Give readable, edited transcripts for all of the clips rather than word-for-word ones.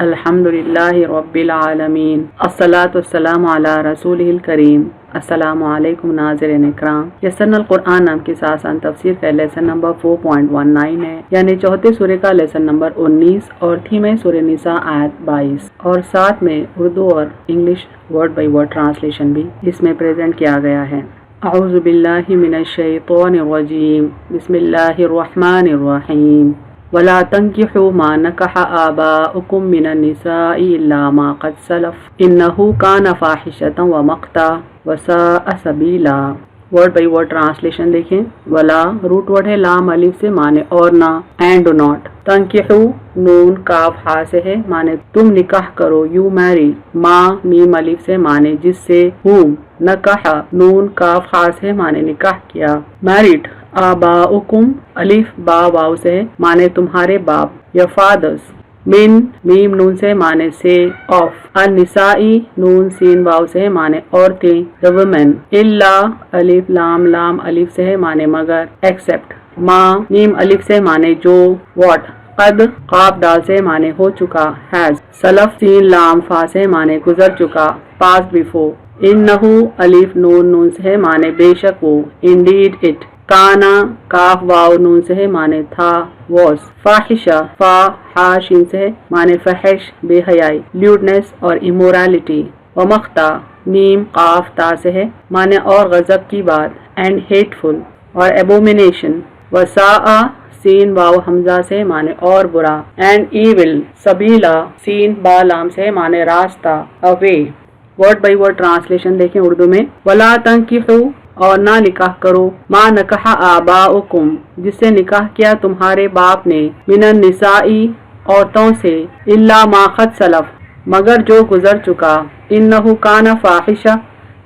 الحمدللہ رب العالمین الصلاۃ والسلام علی رسولہ الکریم۔ السلام علیکم ناظرین اکرام۔ یسرنا القرآن نام کی آسان تفسیر کا لیسن نمبر 4.19 ہے، یعنی چوتھے سورہ کا لیسن نمبر 19 اور تھیم ہے سورہ نساء آیت 22، اور ساتھ میں اردو اور English word by word translation بھی اس میں پریزنٹ کیا گیا ہے۔ اعوذ باللہ من الشیطان الرجیم، بسم اللہ الرحمن الرحیم۔ وَلَا تَنكِحُوا مَا نَكَحَ آبَاؤُكُم مِّنَ النِّسَاءِ إِلَّا مَا قَدْ سَلَفَ إِنَّهُ كَانَ فَاحِشَةً وَمَقْتًا وَسَاءَ سَبِيلًا۔ ورڈ بائی ورڈ ٹرانسلیشن دیکھیں۔ ولا روٹ ورڈ ہے لام الف سے، مانے اور نہ، اینڈ ناٹ۔ تنکحو نون کاف ہا سے ہے، مانے تم نکاح کرو، یو میری۔ ما میم الف سے، مانے جس سے، ہوں۔ نکاح نون کاف ہا سے، مانے نکاح کیا۔ میرڈ آباؤکم الف با واو سے ہے، مانے تمہارے باپ یا فادرز۔ من میم نون سے، مانے سے، آف۔ النسائی نون سین واو سے ہے، مانے عورتیں، the women۔ الا الف لام لام الف سے ہے، مانے مگر، ایکسپٹ۔ ما میم الف سے، مانے جو، واٹ۔ قد قاف ڈال سے، مانے ہو چکا، ہیز۔ سلف سین لام فا سے، مانے گزر چکا، پاسٹ بیفور۔ انہو الف نون نون سے ہے، مانے بے شک وہ، انڈیڈ اٹ۔ کانا کاف واو نون سے ہے، مانے تھا، واز۔ فاحشہ فا ہا شین سے ہے، مانے فحش، بے حیائی، لیوڈنس اور امورالٹی۔ ومقتا میم قاف تا سے ہے، مانے اور غضب کی بات، اینڈ ہیٹفل اور ایبومینیشن۔ وساء سین واو حمزہ سے، مانے اور برا، اینڈ ایول۔ سبیلا سین با لام سے، مانے راستہ، اوے۔ ورڈ بائی ورڈ ٹرانسلیشن دیکھیں اردو میں۔ ولا تنکحو اور نہ نکاح کرو، ما نکح آباؤکم جس سے نکاح کیا تمہارے باپ نے، من النسائی عورتوں سے، الا ما قد سلف مگر جو گزر چکا، انہ کان فاحشہ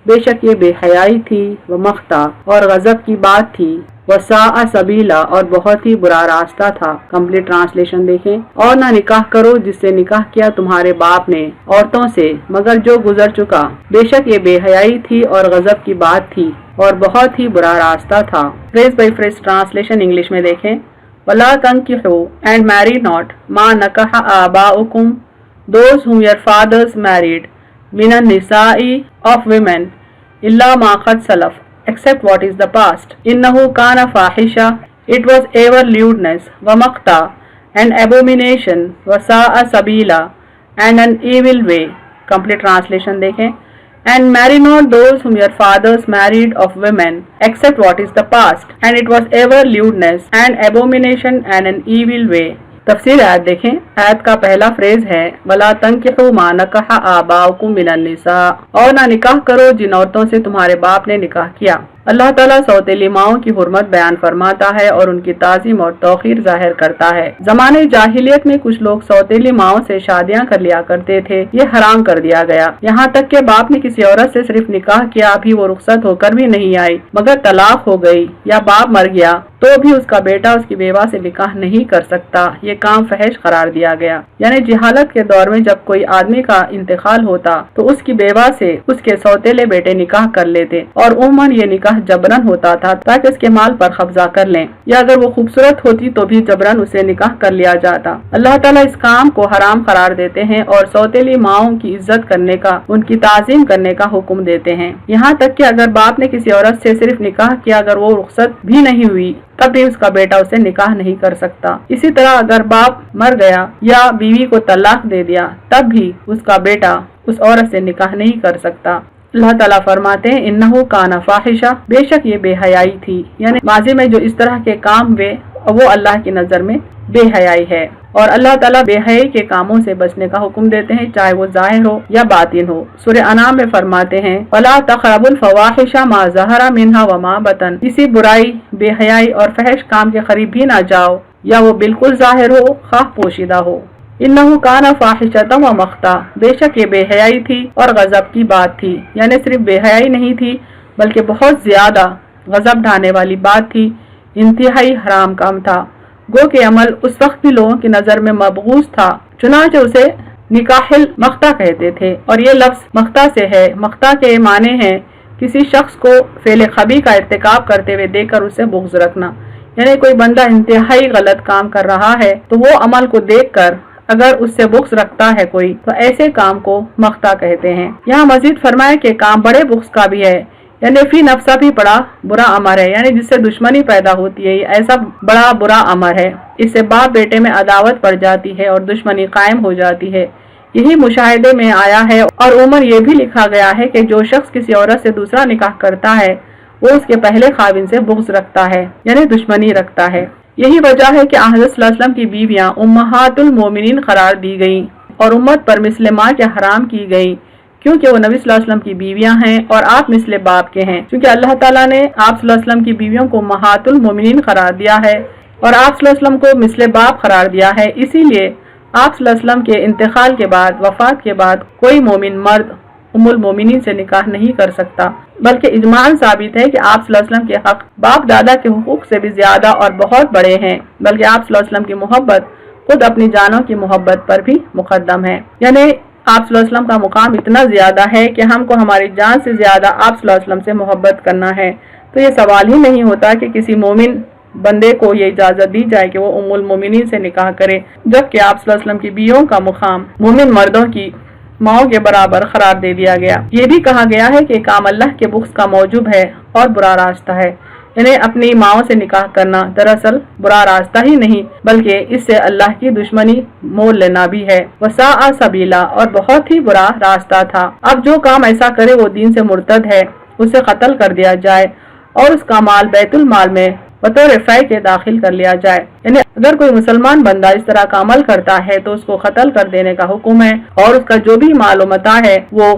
بے شک یہ بے حیائی تھی، ومقتا اور غضب کی بات تھی، وساء سبیلا اور بہت ہی برا راستہ تھا۔ کمپلیٹ ٹرانسلیشن دیکھیں۔ اور نہ نکاح کرو جس سے نکاح کیا تمہارے باپ نے عورتوں سے، مگر جو گزر چکا، بے شک یہ بے حیائی تھی اور غضب کی بات تھی اور بہت ہی برا راستہ تھا۔ Phrase by phrase translation English میں دیکھیں۔ وَلَا تَنكِحُوا and marry not مَا نَكَحَ آبَاؤُكُمْ those whom your fathers married مِنَ النِّسَاءِ of women إِلَّا مَا قَدْ سَلَفَ except what is the past إِنَّهُ كَانَ فَاحِشَةً it was ever lewdness وَمَقْتًا and abomination وَسَاءَ سَبِيلًا and an evil way۔ complete translation دیکھیں۔ And marry not those whom your fathers married of women, except what is the past, and it was ever lewdness, and abomination, and an evil way۔ تفسیر آیت دیکھیں۔ آیت کا پہلا freeze ہے وَلَا تَنكِحُوا مَا نَكَحَ آبَاؤُكُم مِّنَ النِّسَاءِ اور نہ نکاح کرو جن عورتوں سے تمہارے باپ نے نکاح کیا۔ اللہ تعالیٰ سوتیلی ماؤں کی حرمت بیان فرماتا ہے اور ان کی تعظیم اور توقیر ظاہر کرتا ہے۔ زمانے جاہلیت میں کچھ لوگ سوتیلی ماؤں سے شادیاں کر لیا کرتے تھے، یہ حرام کر دیا گیا، یہاں تک کہ باپ نے کسی عورت سے صرف نکاح کیا بھی وہ رخصت ہو کر بھی نہیں آئی، مگر طلاق ہو گئی یا باپ مر گیا تو بھی اس کا بیٹا اس کی بیوہ سے نکاح نہیں کر سکتا، یہ کام فحش قرار دیا گیا۔ یعنی جہالت کے دور میں جب کوئی آدمی کا انتقال ہوتا تو اس کی بیوہ سے اس کے سوتیلے بیٹے نکاح کر لیتے، اور عموماً یہ نکاح جبرن ہوتا تھا تاکہ اس کے مال پر قبضہ کر لیں، یا اگر وہ خوبصورت ہوتی تو بھی جبرن اسے نکاح کر لیا جاتا۔ اللہ تعالیٰ اس کام کو حرام قرار دیتے ہیں اور سوتیلی ماؤں کی عزت کرنے کا، ان کی تعظیم کرنے کا حکم دیتے ہیں، یہاں تک کہ اگر باپ نے کسی عورت سے صرف نکاح کیا، اگر وہ رخصت بھی نہیں ہوئی تب بھی اس کا بیٹا اسے نکاح نہیں کر سکتا۔ اسی طرح اگر باپ مر گیا یا بیوی کو طلاق دے دیا تب بھی اس کا بیٹا اس عورت سے نکاح نہیں کر سکتا۔ اللہ تعالیٰ فرماتے ہیں انہو کان فاحشہ بے شک یہ بے حیائی تھی، یعنی ماضی میں جو اس طرح کے کام ہوئے وہ اللہ کی نظر میں بے حیائی ہے، اور اللہ تعالیٰ بے حیائی کے کاموں سے بچنے کا حکم دیتے ہیں، چاہے وہ ظاہر ہو یا باطن ہو۔ سورہ انعام میں فرماتے ہیں وَلَا تَقْرَبُوا الْفَوَاحِشَ مَا ظَهَرَ مِنْهَا وَمَا بَطَنَ کسی برائی، بے حیائی اور فحش کام کے قریب بھی نہ جاؤ، یا وہ بالکل ظاہر ہو خواہ پوشیدہ ہو۔ انہو کان فاحشۃ ومقتا بے شک یہ بے حیائی تھی اور غضب کی بات تھی، یعنی صرف بے حیائی نہیں تھی بلکہ بہت زیادہ غضب ڈھانے والی بات تھی، انتہائی حرام کام تھا۔ گو کہ عمل اس وقت بھی لوگوں کی نظر میں مبغوض تھا، چنانچہ اسے نکاح المقتا کہتے تھے، اور یہ لفظ مقتا سے ہے۔ مقتا کے معنی ہے کسی شخص کو فعل خبیث کا ارتکاب کرتے ہوئے دیکھ کر اسے بغض رکھنا، یعنی کوئی بندہ انتہائی غلط کام کر رہا ہے تو وہ عمل کو دیکھ کر اگر اس سے بغض رکھتا ہے کوئی تو ایسے کام کو مقتا کہتے ہیں۔ یہاں مزید فرمایا کہ کام بڑے بغض کا بھی ہے، یعنی فی نفسہ بھی بڑا برا امر ہے، یعنی جس سے دشمنی پیدا ہوتی ہے، یہ ایسا بڑا برا امر ہے، اس سے باپ بیٹے میں عداوت پڑ جاتی ہے اور دشمنی قائم ہو جاتی ہے۔ یہی مشاہدے میں آیا ہے اور عمر یہ بھی لکھا گیا ہے کہ جو شخص کسی عورت سے دوسرا نکاح کرتا ہے وہ اس کے پہلے خاوند سے بغض رکھتا ہے، یعنی دشمنی رکھتا ہے۔ یہی وجہ ہے کہ حضرت صلی اللہ علیہ وسلم کی بیویاں امہات المومنین قرار دی گئیں اور امت پر مثل ماں کے حرام کی گئیں، کیونکہ وہ نبی صلی اللہ علیہ وسلم کی بیویاں ہیں اور آپ مثل باپ کے ہیں، کیونکہ اللہ تعالیٰ نے آپ صلی اللہ علیہ وسلم کی بیویوں کو امہات المومنین قرار دیا ہے اور آپ صلی اللہ علیہ وسلم کو مثل باپ قرار دیا ہے۔ اسی لیے آپ صلی اللہ علیہ وسلم کے انتقال کے بعد، وفات کے بعد، کوئی مومن مرد ام المومنین سے نکاح نہیں کر سکتا، بلکہ اجماعاً ثابت ہے کہ آپ صلی اللہ علیہ وسلم کے حق باپ دادا کے حقوق سے بھی زیادہ اور بہت بڑے ہیں، بلکہ آپ صلی اللہ علیہ وسلم کی محبت خود اپنی جانوں کی محبت پر بھی مقدم ہے، یعنی آپ صلی اللہ علیہ وسلم کا مقام اتنا زیادہ ہے کہ ہم کو ہماری جان سے زیادہ آپ صلی اللہ علیہ وسلم سے محبت کرنا ہے۔ تو یہ سوال ہی نہیں ہوتا کہ کسی مومن بندے کو یہ اجازت دی جائے کہ وہ ام المومنین سے نکاح کرے، جبکہ آپ صلی اللہ علیہ وسلم کی بیویوں کا مقام مومن مردوں کی ماؤں کے برابر قرار دے دیا گیا۔ یہ بھی کہا گیا ہے کہ کام اللہ کے بغض کا موجب ہے اور برا راستہ ہے، یعنی اپنی ماؤں سے نکاح کرنا دراصل برا راستہ ہی نہیں بلکہ اس سے اللہ کی دشمنی مول لینا بھی ہے۔ وساء سبیلا، اور بہت ہی برا راستہ تھا۔ اب جو کام ایسا کرے وہ دین سے مرتد ہے، اسے قتل کر دیا جائے اور اس کا مال بیت المال میں بطور فے کے داخل کر لیا جائے، یعنی اگر کوئی مسلمان بندہ اس طرح کا عمل کرتا ہے تو اس کو قتل کر دینے کا حکم ہے اور اس کا جو بھی مال و متاع ہے وہ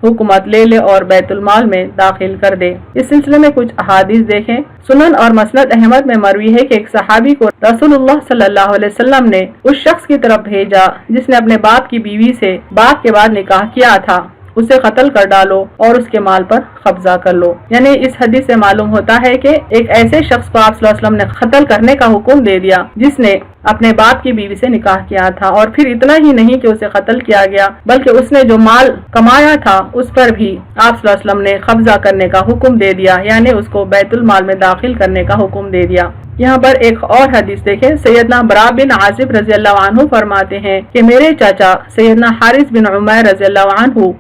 حکومت لے لے اور بیت المال میں داخل کر دے۔ اس سلسلے میں کچھ احادیث دیکھیں۔ سنن اور مسند احمد میں مروی ہے کہ ایک صحابی کو رسول اللہ صلی اللہ علیہ وسلم نے اس شخص کی طرف بھیجا جس نے اپنے باپ کی بیوی سے باپ کے بعد نکاح کیا تھا، اسے قتل کر ڈالو اور اس کے مال پر قبضہ کر لو۔ یعنی اس حدیث سے معلوم ہوتا ہے کہ ایک ایسے شخص کو آپ صلی اللہ علیہ وسلم نے قتل کرنے کا حکم دے دیا جس نے اپنے باپ کی بیوی سے نکاح کیا تھا، اور پھر اتنا ہی نہیں کہ اسے قتل کیا گیا بلکہ اس نے جو مال کمایا تھا اس پر بھی آپ صلی اللہ علیہ وسلم نے قبضہ کرنے کا حکم دے دیا، یعنی اس کو بیت المال میں داخل کرنے کا حکم دے دیا۔ یہاں پر ایک اور حدیث دیکھیں۔ سیدنا برا بن عازب رضی اللہ عنہ فرماتے ہیں کہ میرے چاچا سیدنا حارث بن عمیر رضی اللہ عنہ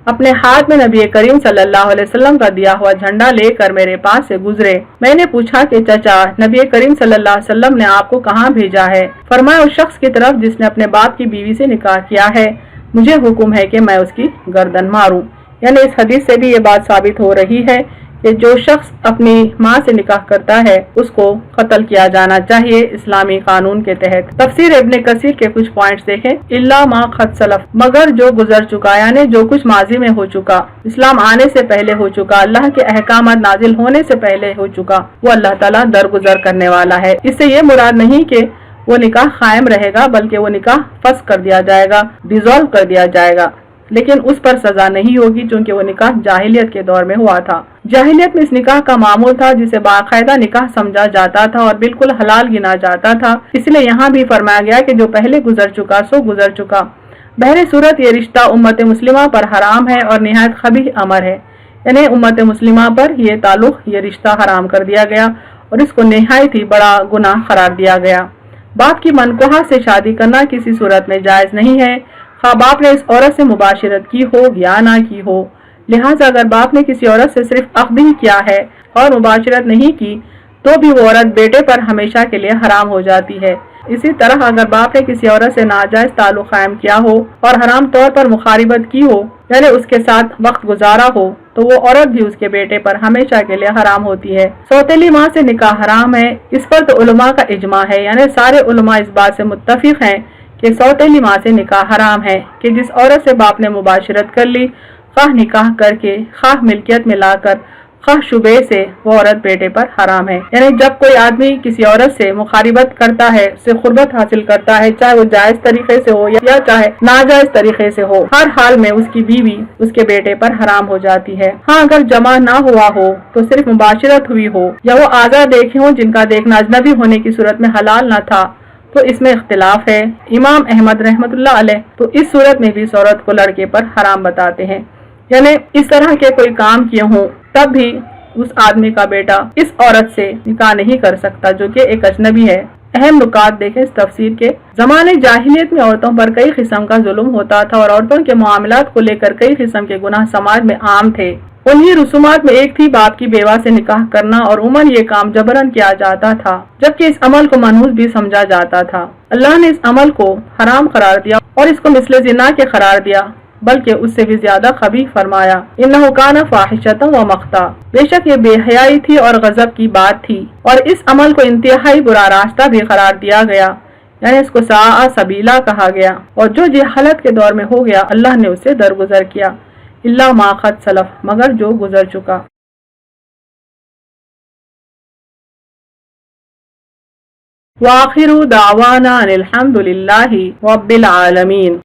اپنے ہاتھ میں نبی کریم صلی اللہ علیہ وسلم کا دیا ہوا جھنڈا لے کر میرے پاس سے گزرے۔ میں نے پوچھا کہ چچا، نبی کریم صلی اللہ علیہ وسلم نے آپ کو کہاں بھیجا ہے؟ فرمایا اس شخص کی طرف جس نے اپنے باپ کی بیوی سے نکاح کیا ہے، مجھے حکم ہے کہ میں اس کی گردن ماروں۔ یعنی اس حدیث سے بھی یہ بات ثابت ہو رہی ہے کہ جو شخص اپنی ماں سے نکاح کرتا ہے اس کو قتل کیا جانا چاہیے اسلامی قانون کے تحت۔ تفسیر ابن کثیر کے کچھ پوائنٹس دیکھیں۔ الا ما قد سلف، مگر جو گزر چکا، یعنی جو کچھ ماضی میں ہو چکا، اسلام آنے سے پہلے ہو چکا، اللہ کے احکامات نازل ہونے سے پہلے ہو چکا، وہ اللہ تعالیٰ درگزر کرنے والا ہے۔ اس سے یہ مراد نہیں کہ وہ نکاح قائم رہے گا بلکہ وہ نکاح فسخ کر دیا جائے گا، ڈیزالو کر دیا جائے گا، لیکن اس پر سزا نہیں ہوگی چونکہ وہ نکاح جاہلیت کے دور میں ہوا تھا۔ جاہلیت میں اس نکاح کا معمول تھا جسے باقاعدہ نکاح سمجھا جاتا تھا اور بالکل حلال گنا جاتا تھا، اس لیے یہاں بھی فرمایا گیا کہ جو پہلے گزر چکا سو گزر چکا۔ بہر صورت یہ رشتہ امت مسلمہ پر حرام ہے اور نہایت قبیح امر ہے، یعنی امت مسلمہ پر یہ تعلق، یہ رشتہ حرام کر دیا گیا اور اس کو نہایت ہی بڑا گناہ قرار دیا گیا۔ باپ کی منکوحہ سے شادی کرنا کسی صورت میں جائز نہیں ہے، خواہ باپ نے اس عورت سے مباشرت کی ہو یا نہ کی ہو۔ لہٰذا اگر باپ نے کسی عورت سے صرف عقد ہی کیا ہے اور مباشرت نہیں کی تو بھی وہ عورت بیٹے پر ہمیشہ کے لیے حرام ہو جاتی ہے۔ اسی طرح اگر باپ نے کسی عورت سے ناجائز تعلق قائم کیا ہو اور حرام طور پر مخالبت کی ہو، یعنی اس کے ساتھ وقت گزارا ہو، تو وہ عورت بھی اس کے بیٹے پر ہمیشہ کے لیے حرام ہوتی ہے۔ سوتیلی ماں سے نکاح حرام ہے، اس پر تو علماء کا اجماع ہے، یعنی سارے علماء اس بات سے متفق ہیں کہ سوتیلی ماں سے نکاح حرام ہے کہ جس عورت سے باپ نے مباشرت کر لی، خواہ نکاح کر کے، خواہ ملکیت میں لا کر، خواہ شبے سے، وہ عورت بیٹے پر حرام ہے۔ یعنی جب کوئی آدمی کسی عورت سے مخالبت کرتا ہے، اس سے قربت حاصل کرتا ہے، چاہے وہ جائز طریقے سے ہو یا چاہے ناجائز طریقے سے ہو، ہر حال میں اس کی بیوی اس کے بیٹے پر حرام ہو جاتی ہے۔ ہاں اگر جمع نہ ہوا ہو تو صرف مباشرت ہوئی ہو یا وہ اعضاء دیکھے ہوں جن کا دیکھنا اجنبی ہونے کی صورت میں حلال نہ تھا تو اس میں اختلاف ہے۔ امام احمد رحمۃ اللہ علیہ تو اس صورت میں بھی اس عورت کو لڑکے پر حرام بتاتے ہیں، یعنی اس طرح کے کوئی کام کیے ہوں تب بھی اس آدمی کا بیٹا اس عورت سے نکاح نہیں کر سکتا جو کہ ایک اجنبی ہے۔ اہم نکات دیکھیں اس تفسیر کے۔ زمانے جاہلیت میں عورتوں پر کئی قسم کا ظلم ہوتا تھا اور عورتوں کے معاملات کو لے کر کئی قسم کے گناہ سماج میں عام تھے۔ انہی رسومات میں ایک تھی باپ کی بیوہ سے نکاح کرنا، اور عموماً یہ کام جبراً کیا جاتا تھا، جبکہ اس عمل کو منحوس بھی سمجھا جاتا تھا۔ اللہ نے اس عمل کو حرام قرار دیا اور اس کو مثل زنا کے قرار دیا، بلکہ اس سے بھی زیادہ قبیح فرمایا، انہ کان فاحشۃ و مقتا، بے شک یہ بے حیائی تھی اور غضب کی بات تھی، اور اس عمل کو انتہائی برا راستہ بھی قرار دیا گیا، یعنی اس کو ساء سبیلا کہا گیا، اور جو جہالت کے دور میں ہو گیا اللہ نے اسے درگزر کیا، الا ما قد سلف، مگر جو گزر چکا۔ وآخر دعوانا ان الحمد للہ رب العالمین۔